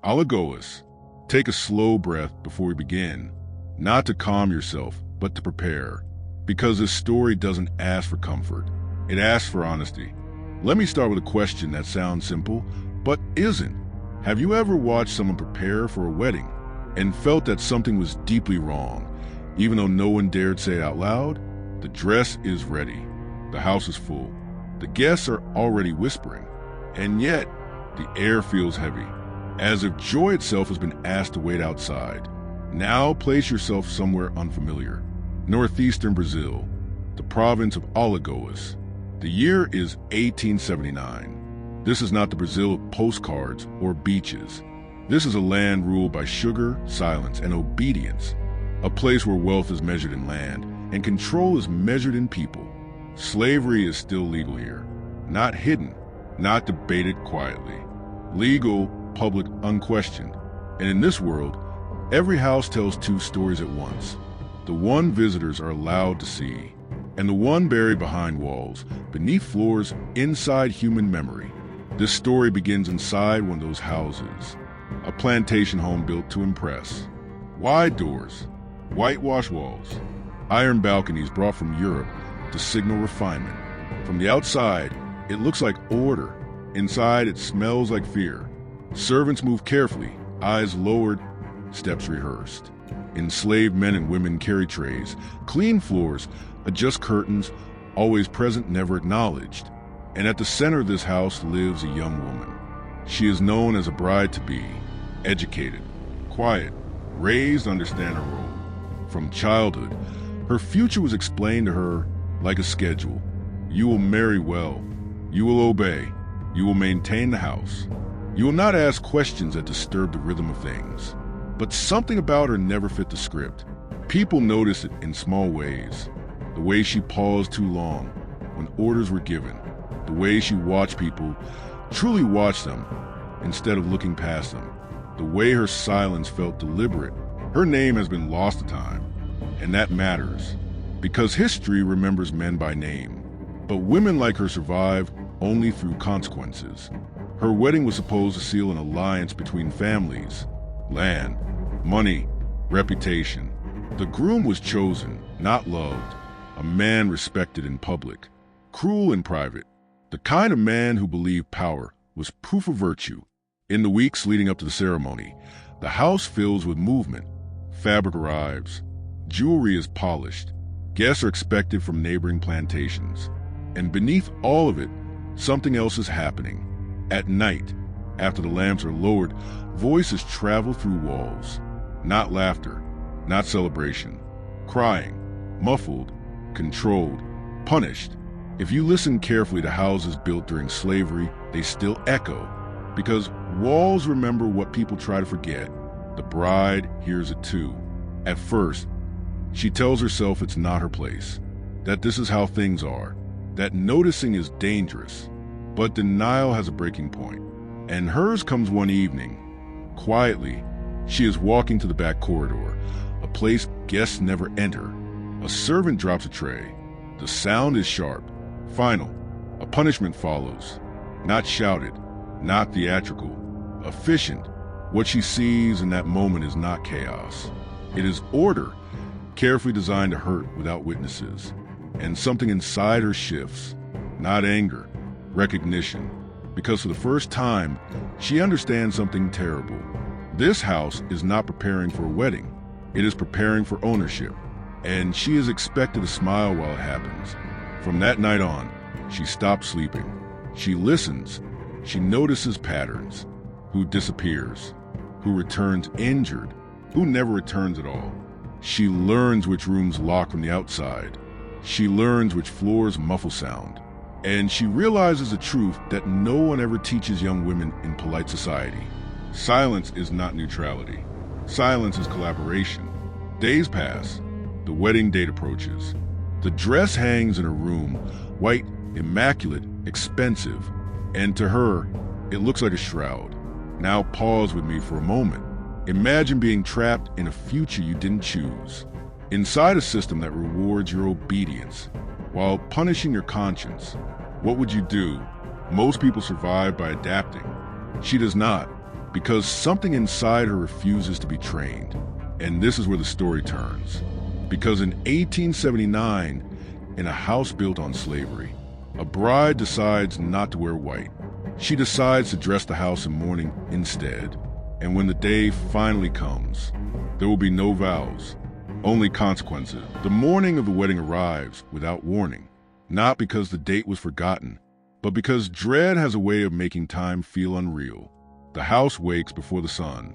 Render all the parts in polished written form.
Alagoas. Take a slow breath before we begin, not to calm yourself, but to prepare. Because this story doesn't ask for comfort, it asks for honesty. Let me start with a question that sounds simple, but isn't. Have you ever watched someone prepare for a wedding and felt that something was deeply wrong, even though no one dared say it out loud? The dress is ready. The house is full. The guests are already whispering. And yet, the air feels heavy, as if joy itself has been asked to wait outside. Now place yourself somewhere unfamiliar. Northeastern Brazil, the province of Alagoas. The year is 1879. This is not the Brazil of postcards or beaches. This is a land ruled by sugar, silence, and obedience. A place where wealth is measured in land and control is measured in people. Slavery is still legal here. Not hidden, not debated quietly. Legal, public, unquestioned. And in this world, every house tells two stories at once. The one visitors are allowed to see, and the one buried behind walls, beneath floors, inside human memory. This story begins inside one of those houses. A plantation home built to impress. Wide doors, whitewashed walls, iron balconies brought from Europe to signal refinement. From the outside, it looks like order. Inside, it smells like fear. Servants move carefully, eyes lowered, steps rehearsed. Enslaved men and women carry trays, clean floors, adjust curtains, always present, never acknowledged. And at the center of this house lives a young woman. She is known as a bride-to-be, educated, quiet, raised to understand her role. From childhood, her future was explained to her like a schedule. You will marry well. You will obey. You will maintain the house. You will not ask questions that disturb the rhythm of things. But something about her never fit the script. People noticed it in small ways. The way she paused too long when orders were given. The way she watched people, truly watched them, instead of looking past them. The way her silence felt deliberate. Her name has been lost to time, and that matters, because history remembers men by name. But women like her survive only through consequences. Her wedding was supposed to seal an alliance between families, land, money, reputation. The groom was chosen, not loved, a man respected in public, cruel in private, the kind of man who believed power was proof of virtue. In the weeks leading up to the ceremony, the house fills with movement. Fabric arrives, jewelry is polished, guests are expected from neighboring plantations. And beneath all of it, something else is happening. At night, after the lamps are lowered, voices travel through walls. Not laughter, not celebration. Crying, muffled, controlled, punished. If you listen carefully to houses built during slavery, they still echo. Because walls remember what people try to forget. The bride hears it too. At first, she tells herself it's not her place, that this is how things are, that noticing is dangerous. But denial has a breaking point, and hers comes one evening. Quietly, she is walking to the back corridor, a place guests never enter. A servant drops a tray. The sound is sharp, final. A punishment follows, not shouted, not theatrical, efficient. What she sees in that moment is not chaos. It is order, carefully designed to hurt without witnesses. And something inside her shifts, not anger, recognition, because for the first time, she understands something terrible. This house is not preparing for a wedding. It is preparing for ownership, and she is expected to smile while it happens. From that night on, she stops sleeping. She listens. She notices patterns. Who disappears, who returns injured, who never returns at all. She learns which rooms lock from the outside. She learns which floors muffle sound. And she realizes the truth that no one ever teaches young women in polite society. Silence is not neutrality. Silence is collaboration. Days pass. The wedding date approaches. The dress hangs in her room, white, immaculate, expensive. And to her, it looks like a shroud. Now pause with me for a moment. Imagine being trapped in a future you didn't choose. Inside a system that rewards your obedience, while punishing your conscience. What would you do? Most people survive by adapting. She does not. Because something inside her refuses to be trained. And this is where the story turns. Because in 1879, in a house built on slavery, a bride decides not to wear white. She decides to dress the house in mourning instead. And when the day finally comes, there will be no vows, only consequences. The morning of the wedding arrives without warning, not because the date was forgotten, but because dread has a way of making time feel unreal. The house wakes before the sun.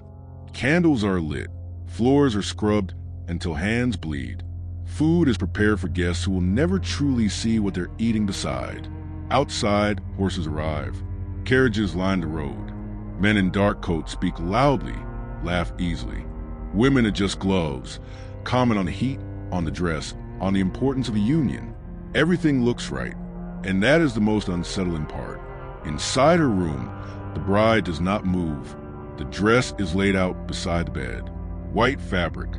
Candles are lit, floors are scrubbed until hands bleed. Food is prepared for guests who will never truly see what they're eating beside. Outside, horses arrive. Carriages line the road. Men in dark coats speak loudly, laugh easily. Women adjust gloves, comment on the heat, on the dress, on the importance of the union. Everything looks right, and that is the most unsettling part. Inside her room, the bride does not move. The dress is laid out beside the bed. White fabric,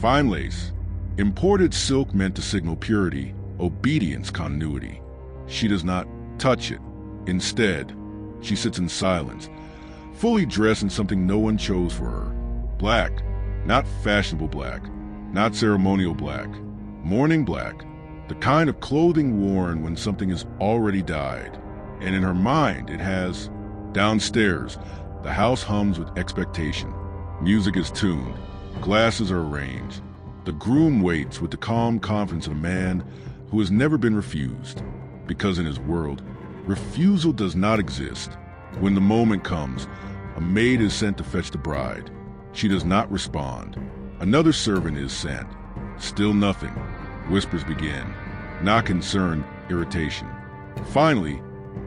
fine lace, imported silk meant to signal purity, obedience, continuity. She does not touch it. Instead, she sits in silence, fully dressed in something no one chose for her. Black, not fashionable black, not ceremonial black, mourning black, the kind of clothing worn when something has already died. And in her mind, it has, downstairs, the house hums with expectation. Music is tuned, glasses are arranged. The groom waits with the calm confidence of a man who has never been refused. Because in his world, refusal does not exist. When the moment comes, a maid is sent to fetch the bride. She does not respond. Another servant is sent. Still nothing. Whispers begin. Not concern, irritation. Finally,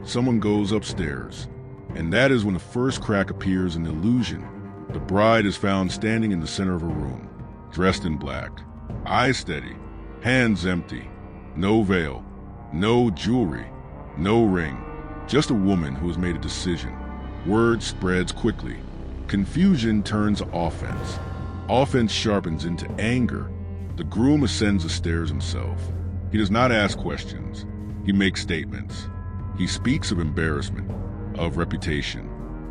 someone goes upstairs. And that is when the first crack appears in the illusion. The bride is found standing in the center of her room, dressed in black, eyes steady, hands empty, no veil, no jewelry, no ring, just a woman who has made a decision. Word spreads quickly. Confusion turns to offense. Offense sharpens into anger. The groom ascends the stairs himself. He does not ask questions. He makes statements. He speaks of embarrassment, of reputation,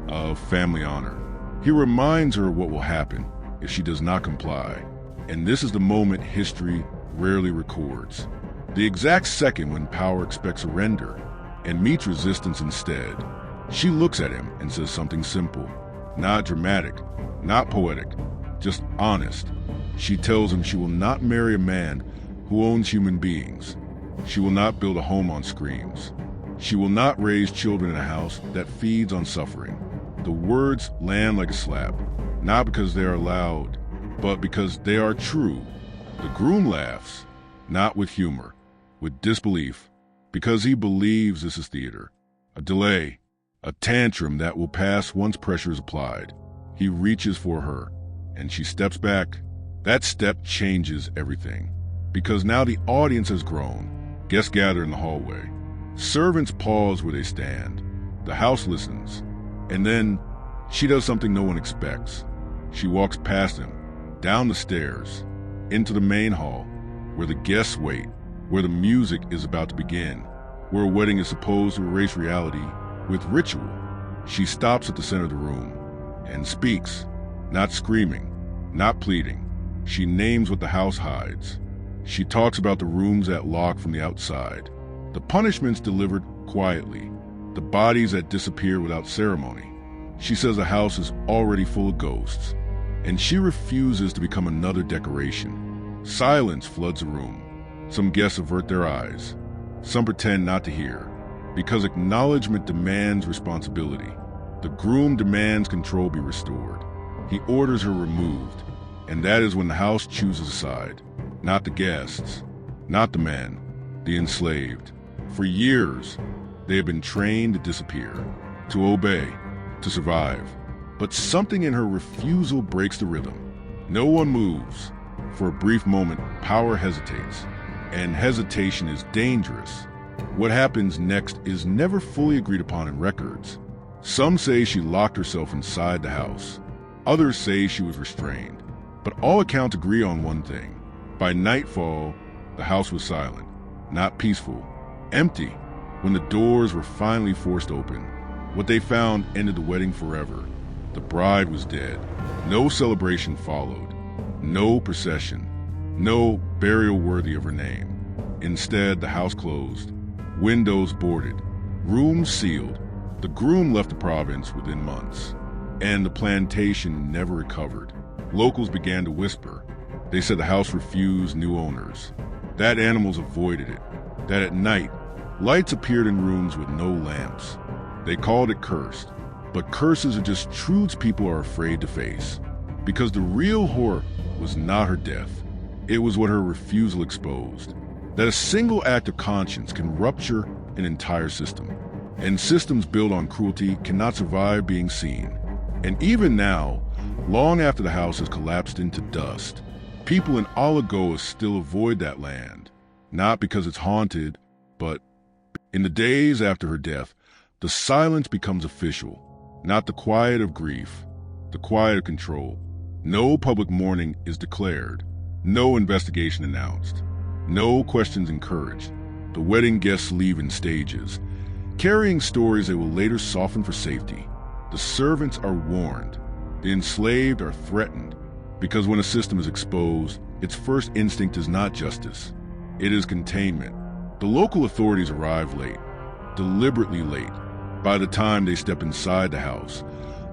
of family honor. He reminds her of what will happen if she does not comply. And this is the moment history rarely records. The exact second when power expects surrender and meets resistance instead. She looks at him and says something simple, not dramatic, not poetic, just honest. She tells him she will not marry a man who owns human beings. She will not build a home on screams. She will not raise children in a house that feeds on suffering. The words land like a slap, not because they are loud, but because they are true. The groom laughs, not with humor, with disbelief, because he believes this is theater, a delay, a tantrum that will pass once pressure is applied. He reaches for her, and she steps back. That step changes everything, because now the audience has grown. Guests gather in the hallway. Servants pause where they stand. The house listens. And then she does something no one expects. She walks past him, down the stairs, into the main hall, where the guests wait, where the music is about to begin, where a wedding is supposed to erase reality with ritual. She stops at the center of the room and speaks, not screaming, not pleading. She names what the house hides. She talks about the rooms that lock from the outside, the punishments delivered quietly, the bodies that disappear without ceremony. She says the house is already full of ghosts, and she refuses to become another decoration. Silence floods the room. Some guests avert their eyes. Some pretend not to hear, because acknowledgement demands responsibility. The groom demands control be restored. He orders her removed, and that is when the house chooses a side. Not the guests, not the men, the enslaved. For years, they have been trained to disappear, to obey, to survive. But something in her refusal breaks the rhythm. No one moves. For a brief moment, power hesitates, and hesitation is dangerous. What happens next is never fully agreed upon in records. Some say she locked herself inside the house. Others say she was restrained. But all accounts agree on one thing. By nightfall, the house was silent, not peaceful, empty. When the doors were finally forced open, what they found ended the wedding forever. The bride was dead. No celebration followed. No procession. No burial worthy of her name. Instead, the house closed. Windows boarded. Rooms sealed. The groom left the province within months. And the plantation never recovered. Locals began to whisper. They said the house refused new owners. That animals avoided it. That at night, lights appeared in rooms with no lamps. They called it cursed. But curses are just truths people are afraid to face. Because the real horror was not her death. It was what her refusal exposed. That a single act of conscience can rupture an entire system. And systems built on cruelty cannot survive being seen. And even now, long after the house has collapsed into dust, people in Alagoas still avoid that land. Not because it's haunted, but in the days after her death, the silence becomes official. Not the quiet of grief, the quiet of control. No public mourning is declared. No investigation announced. No questions encouraged. The wedding guests leave in stages, carrying stories they will later soften for safety. The servants are warned. The enslaved are threatened. Because when a system is exposed, its first instinct is not justice. It is containment. The local authorities arrive late, deliberately late. By the time they step inside the house,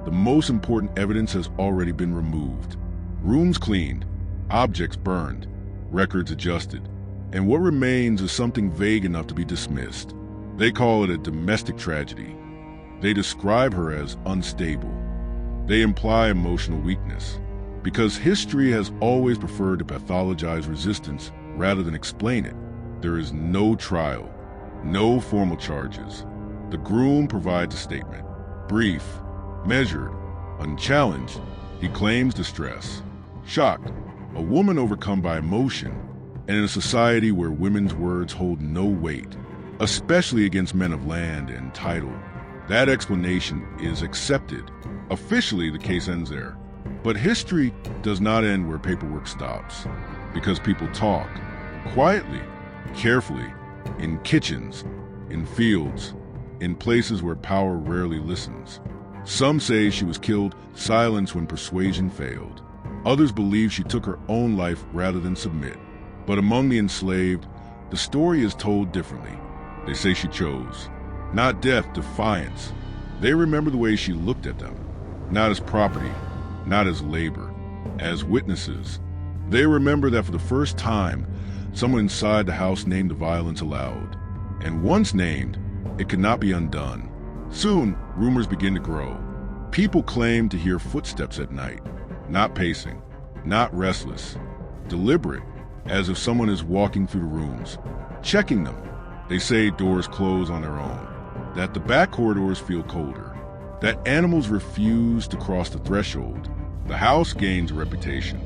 the most important evidence has already been removed. Rooms cleaned, objects burned, records adjusted, and what remains is something vague enough to be dismissed. They call it a domestic tragedy. They describe her as unstable. They imply emotional weakness, because history has always preferred to pathologize resistance rather than explain it. There is no trial, no formal charges. The groom provides a statement, brief, measured, unchallenged. He claims distress, shocked, a woman overcome by emotion, and in a society where women's words hold no weight, especially against men of land and title. That explanation is accepted. Officially, the case ends there. But history does not end where paperwork stops, because people talk, quietly, carefully, in kitchens, in fields, in places where power rarely listens. Some say she was killed silence when persuasion failed. Others believe she took her own life rather than submit. But among the enslaved, the story is told differently. They say she chose. Not death, defiance. They remember the way she looked at them. Not as property, not as labor, as witnesses. They remember that for the first time, someone inside the house named the violence aloud. And once named, it could not be undone. Soon, rumors begin to grow. People claim to hear footsteps at night, not pacing, not restless, deliberate, as if someone is walking through the rooms, checking them. They say doors close on their own, that the back corridors feel colder, that animals refuse to cross the threshold. The house gains a reputation.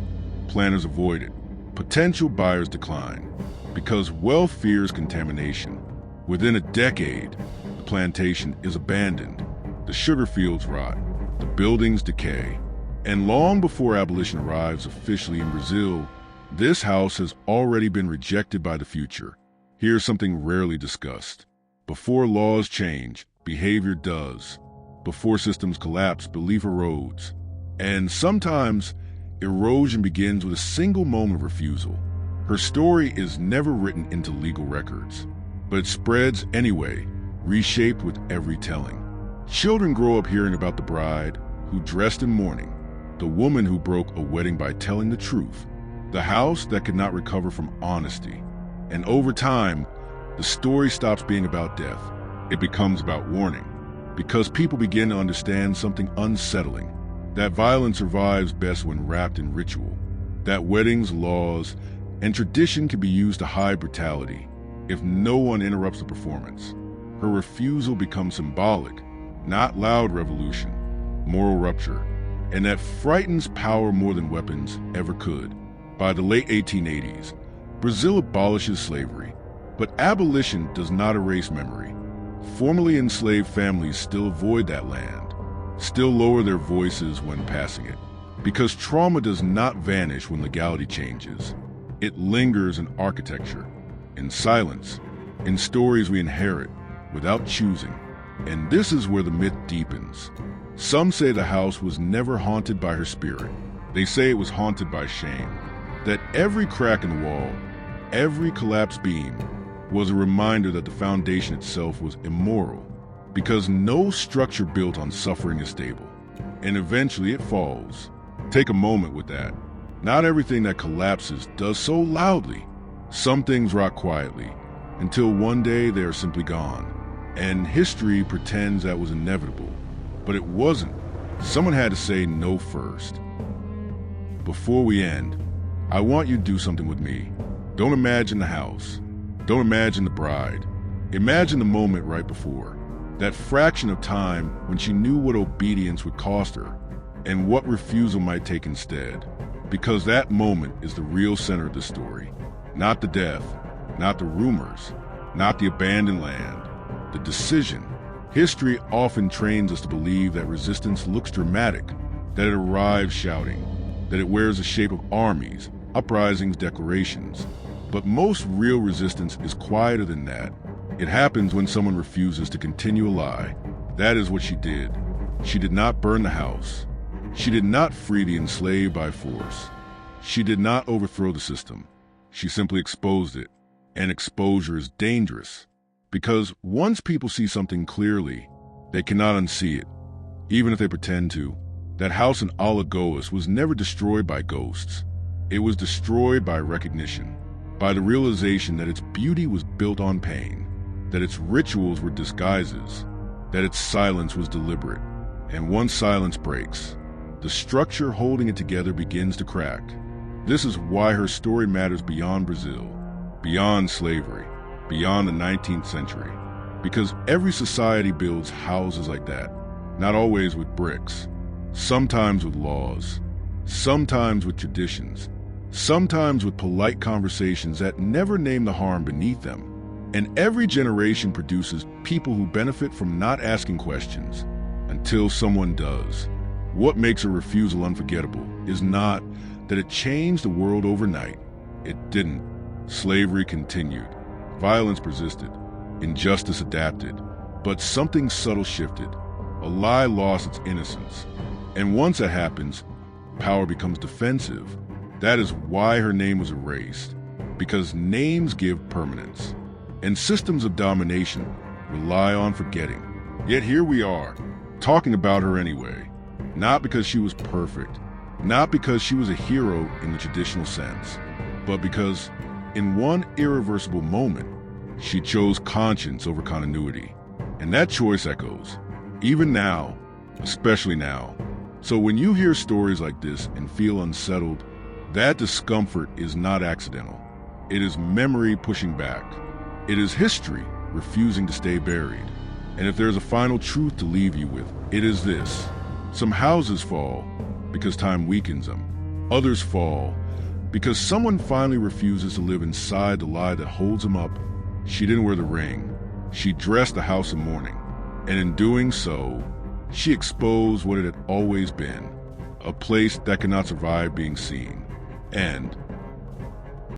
Planners avoid it. Potential buyers decline, because wealth fears contamination. Within a decade, the plantation is abandoned. The sugar fields rot. The buildings decay. And long before abolition arrives officially in Brazil, this house has already been rejected by the future. Here's something rarely discussed. Before laws change, behavior does. Before systems collapse, belief erodes. And sometimes, erosion begins with a single moment of refusal. Her story is never written into legal records, but it spreads anyway, reshaped with every telling. Children grow up hearing about the bride who dressed in mourning, the woman who broke a wedding by telling the truth, the house that could not recover from honesty. And over time, the story stops being about death. It becomes about warning, because people begin to understand something unsettling, that violence survives best when wrapped in ritual, that weddings, laws, and tradition can be used to hide brutality if no one interrupts the performance. Her refusal becomes symbolic, not loud revolution, moral rupture, and that frightens power more than weapons ever could. By the late 1880s, Brazil abolishes slavery, but abolition does not erase memory. Formerly enslaved families still avoid that land, still lower their voices when passing it, because trauma does not vanish when legality changes. It lingers in architecture, in silence, in stories we inherit without choosing. And this is where the myth deepens. Some say the house was never haunted by her spirit. They say it was haunted by shame. That every crack in the wall, every collapsed beam, was a reminder that the foundation itself was immoral, because no structure built on suffering is stable. And eventually it falls. Take a moment with that. Not everything that collapses does so loudly. Some things rock quietly, until one day they are simply gone. And history pretends that was inevitable. But it wasn't. Someone had to say no first. Before we end, I want you to do something with me. Don't imagine the house. Don't imagine the bride. Imagine the moment right before. That fraction of time when she knew what obedience would cost her and what refusal might take instead. Because that moment is the real center of the story. Not the death, not the rumors, not the abandoned land, the decision. History often trains us to believe that resistance looks dramatic, that it arrives shouting, that it wears the shape of armies, uprisings, declarations. But most real resistance is quieter than that. It happens when someone refuses to continue a lie. That is what she did. She did not burn the house. She did not free the enslaved by force. She did not overthrow the system. She simply exposed it. And exposure is dangerous, because once people see something clearly, they cannot unsee it, even if they pretend to. That house in Alagoas was never destroyed by ghosts. It was destroyed by recognition, by the realization that its beauty was built on pain, that its rituals were disguises, that its silence was deliberate. And once silence breaks, the structure holding it together begins to crack. This is why her story matters beyond Brazil, beyond slavery, beyond the 19th century. Because every society builds houses like that, not always with bricks, sometimes with laws, sometimes with traditions, sometimes with polite conversations that never name the harm beneath them. And every generation produces people who benefit from not asking questions until someone does. What makes a refusal unforgettable is not that it changed the world overnight. It didn't. Slavery continued. Violence persisted. Injustice adapted. But something subtle shifted. A lie lost its innocence. And once that happens, power becomes defensive. That is why her name was erased. Because names give permanence. And systems of domination rely on forgetting. Yet here we are, talking about her anyway. Not because she was perfect. Not because she was a hero in the traditional sense. But because, in one irreversible moment, she chose conscience over continuity. And that choice echoes, even now, especially now. So when you hear stories like this and feel unsettled, that discomfort is not accidental. It is memory pushing back. It is history refusing to stay buried. And if there's a final truth to leave you with, it is this. Some houses fall because time weakens them. Others fall because someone finally refuses to live inside the lie that holds them up. She didn't wear the ring. She dressed the house in mourning. And in doing so, she exposed what it had always been, a place that cannot survive being seen. And